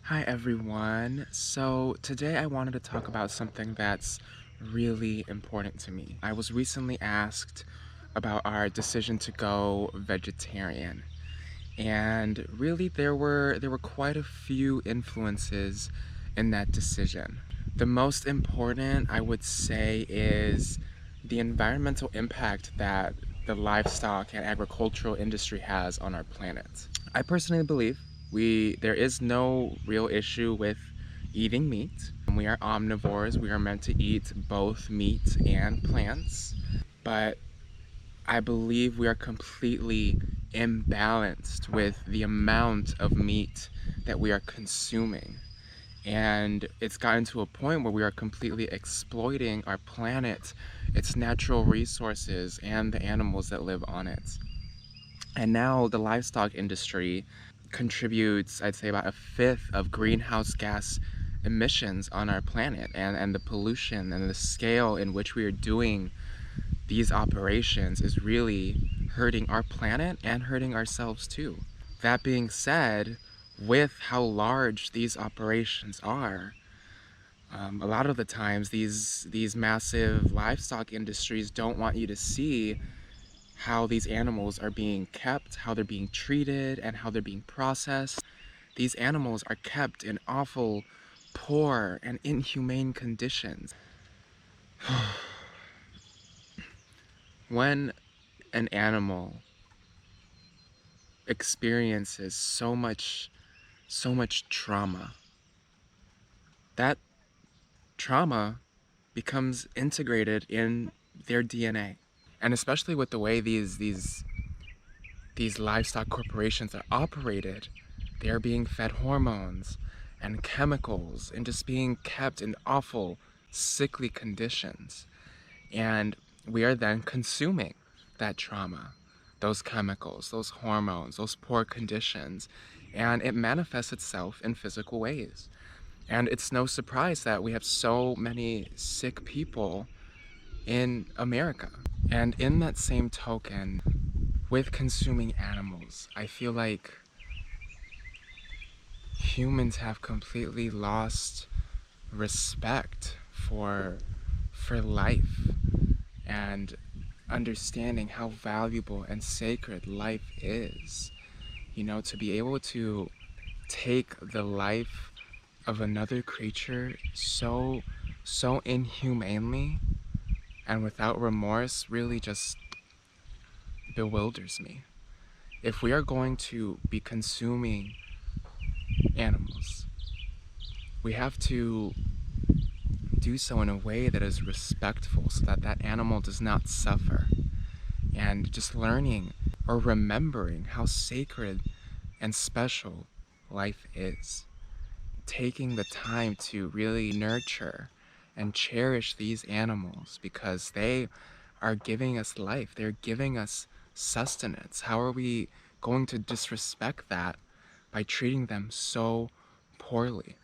Hi everyone. So today I wanted to talk about something that's really important to me. I was recently asked about our decision to go vegetarian, and really there were quite a few influences in that decision. The most important, I would say, is the environmental impact that the livestock and agricultural industry has on our planet. I personally believe there is no real issue with eating meat. We are omnivores. We are meant to eat both meat and plants. But I believe we are completely imbalanced with the amount of meat that we are consuming. And it's gotten to a point where we are completely exploiting our planet, its natural resources, and the animals that live on it. And now the livestock industry contributes, I'd say, about a fifth of greenhouse gas emissions on our planet, and the pollution and the scale in which we are doing these operations is really hurting our planet and hurting ourselves too. That being said, with how large these operations are, a lot of the times these massive livestock industries don't want you to see how these animals are being kept, how they're being treated, and how they're being processed. These animals are kept in awful, poor, and inhumane conditions. When an animal experiences so much trauma, that trauma becomes integrated in their DNA. And especially with the way these livestock corporations are operated, they are being fed hormones and chemicals and just being kept in awful, sickly conditions. And we are then consuming that trauma, those chemicals, those hormones, those poor conditions, and it manifests itself in physical ways. And it's no surprise that we have so many sick people in America. And in that same token, with consuming animals, I feel like humans have completely lost respect for life and understanding how valuable and sacred life is. You know, to be able to take the life of another creature so inhumanely and without remorse really just bewilders me. If we are going to be consuming animals, we have to do so in a way that is respectful so that that animal does not suffer. And just learning or remembering how sacred and special life is. Taking the time to really nurture and cherish these animals because they are giving us life. They're giving us sustenance. How are we going to disrespect that by treating them so poorly?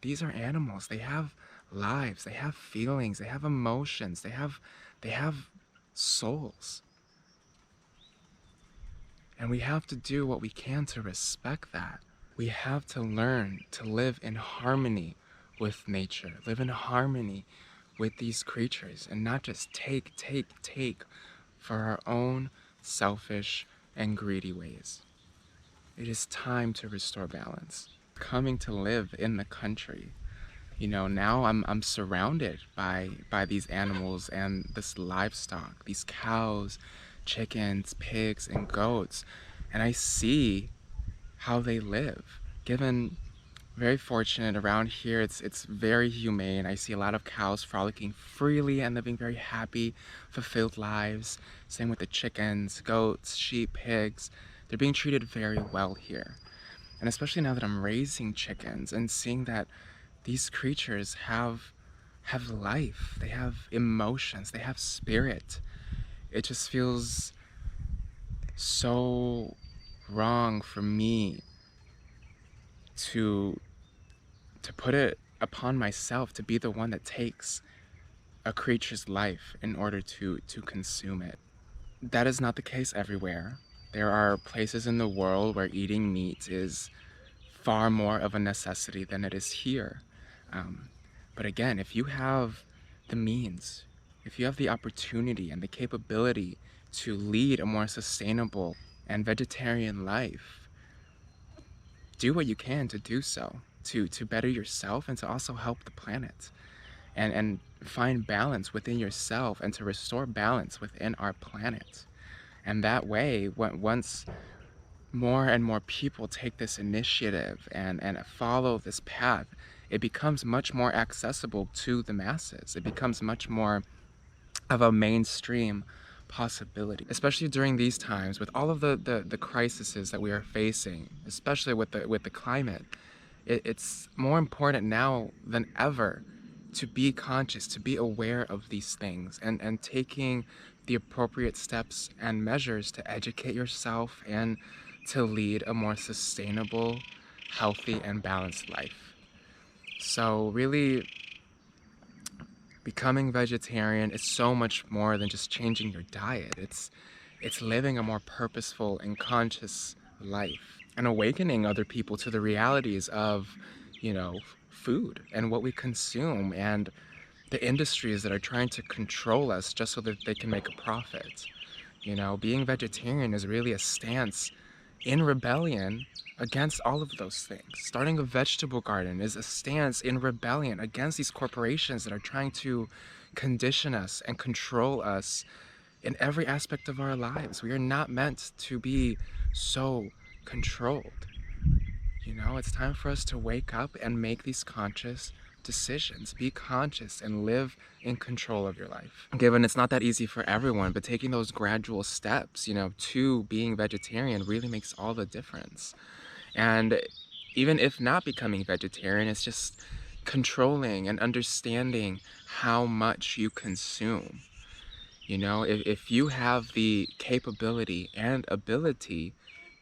These are animals. They have lives. They have feelings. They have emotions. They have souls. And we have to do what we can to respect that. We have to learn to live in harmony with nature, live in harmony with these creatures, and not just take for our own selfish and greedy ways. It is time to restore balance. Coming to live in the country, you know, now I'm surrounded by these animals and this livestock, these cows, chickens, pigs, and goats, and I see how they live. Given very fortunate around here, it's very humane. I see a lot of cows frolicking freely and living very happy, fulfilled lives. Same with the chickens, goats, sheep, pigs. They're being treated very well here. And especially now that I'm raising chickens and seeing that these creatures have life, they have emotions, they have spirit. It just feels so wrong for me to put it upon myself to be the one that takes a creature's life in order to consume it. That is not the case everywhere. There are places in the world where eating meat is far more of a necessity than it is here. Um, but again, if you have the means, if you have the opportunity and the capability to lead a more sustainable and vegetarian life, do what you can to do so, to better yourself and to also help the planet, and find balance within yourself and to restore balance within our planet. And that way, once more and more people take this initiative and follow this path, it becomes much more accessible to the masses. It becomes much more of a mainstream possibility, especially during these times with all of the crises that we are facing, especially with the climate. It's more important now than ever to be conscious, to be aware of these things, and taking the appropriate steps and measures to educate yourself and to lead a more sustainable, healthy, and balanced life. So really, becoming vegetarian is so much more than just changing your diet. It's living a more purposeful and conscious life and awakening other people to the realities of, food and what we consume and the industries that are trying to control us just so that they can make a profit. Being vegetarian is really a stance in rebellion against all of those things. Starting a vegetable garden is a stance in rebellion against these corporations that are trying to condition us and control us in every aspect of our lives. We are not meant to be so controlled. It's time for us to wake up and make these conscious decisions. Be conscious and live in control of your life. Given it's not that easy for everyone, but taking those gradual steps, to being vegetarian really makes all the difference. And even if not becoming vegetarian, it's just controlling and understanding how much you consume. If you have the capability and ability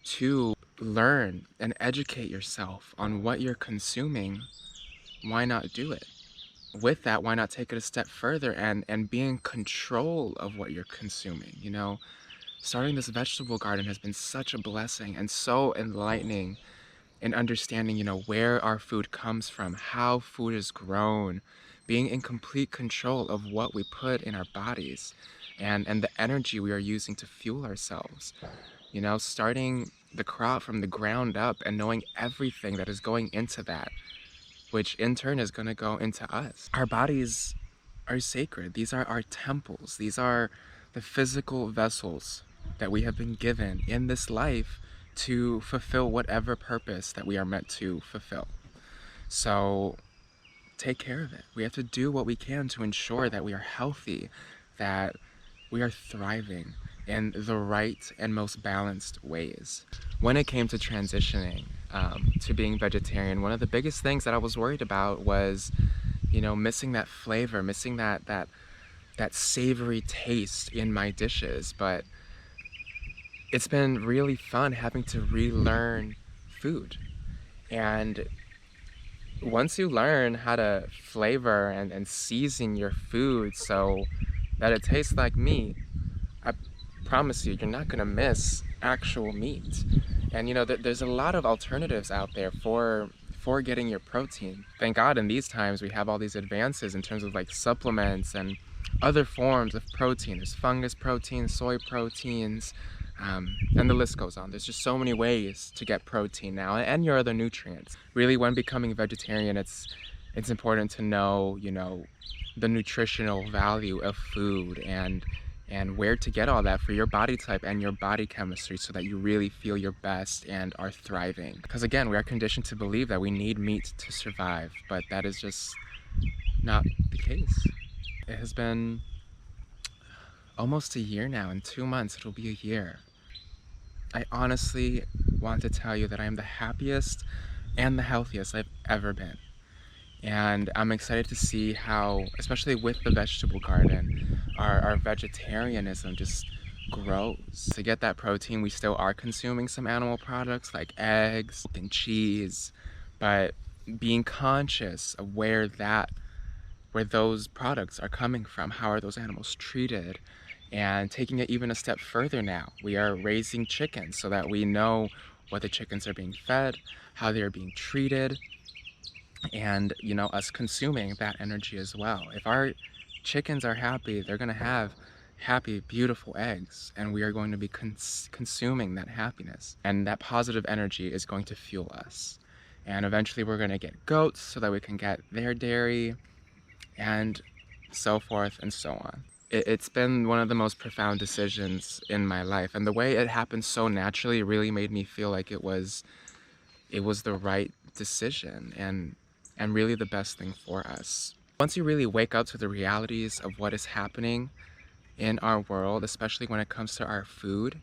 to learn and educate yourself on what you're consuming, why not do it? With that, why not take it a step further and be in control of what you're consuming? Starting this vegetable garden has been such a blessing and so enlightening in understanding, where our food comes from, how food is grown, being in complete control of what we put in our bodies and the energy we are using to fuel ourselves. Starting the crop from the ground up and knowing everything that is going into that, which in turn is going to go into us. Our bodies are sacred. These are our temples. These are the physical vessels that we have been given in this life to fulfill whatever purpose that we are meant to fulfill. So take care of it. We have to do what we can to ensure that we are healthy, that we are thriving in the right and most balanced ways. When it came to transitioning to being vegetarian, one of the biggest things that I was worried about was, missing that flavor, missing that savory taste in my dishes. But it's been really fun having to relearn food. And once you learn how to flavor and season your food so that it tastes like meat, I promise you, you're not gonna miss actual meat. And there's a lot of alternatives out there for getting your protein. Thank God in these times we have all these advances in terms of like supplements and other forms of protein. There's fungus protein, soy proteins, and the list goes on. There's just so many ways to get protein now and your other nutrients. Really, when becoming vegetarian, it's important to know, the nutritional value of food and where to get all that for your body type and your body chemistry so that you really feel your best and are thriving. Because again, we are conditioned to believe that we need meat to survive, but that is just not the case. It has been almost a year now. In 2 months, it'll be a year. I honestly want to tell you that I am the happiest and the healthiest I've ever been. And I'm excited to see how, especially with the vegetable garden, our vegetarianism just grows. To get that protein, we still are consuming some animal products like eggs and cheese, but being conscious of where those products are coming from, how are those animals treated, and taking it even a step further now. We are raising chickens so that we know what the chickens are being fed, how they are being treated, and us consuming that energy as well. If our chickens are happy, they're going to have happy, beautiful eggs, and we are going to be consuming that happiness, and that positive energy is going to fuel us. And eventually we're going to get goats so that we can get their dairy, and so forth and so on. It's been one of the most profound decisions in my life, and the way it happened so naturally really made me feel like it was the right decision, and really the best thing for us. Once you really wake up to the realities of what is happening in our world, especially when it comes to our food,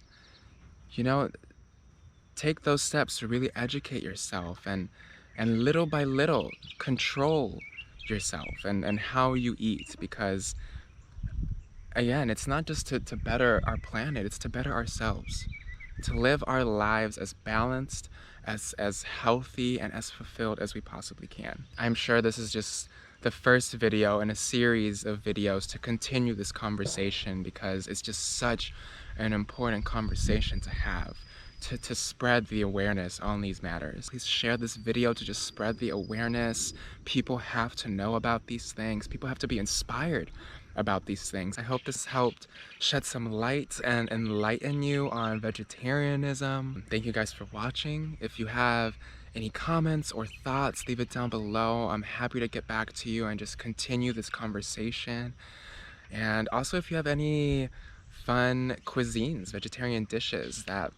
you know, take those steps to really educate yourself, and little by little control yourself and how you eat, because again, it's not just to better our planet, it's to better ourselves, to live our lives as balanced, as healthy, and as fulfilled as we possibly can. I'm sure this is just the first video in a series of videos to continue this conversation, because it's just such an important conversation to have, to spread the awareness on these matters. Please share this video to just spread the awareness. People have to know about these things. People have to be inspired about these things. I hope this helped shed some light and enlighten you on vegetarianism. Thank you guys for watching. If you have any comments or thoughts, leave it down below. I'm happy to get back to you and just continue this conversation. And also, if you have any fun cuisines, vegetarian dishes that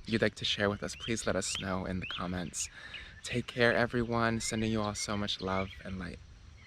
you'd like to share with us, please let us know in the comments. Take care, everyone. Sending you all so much love and light.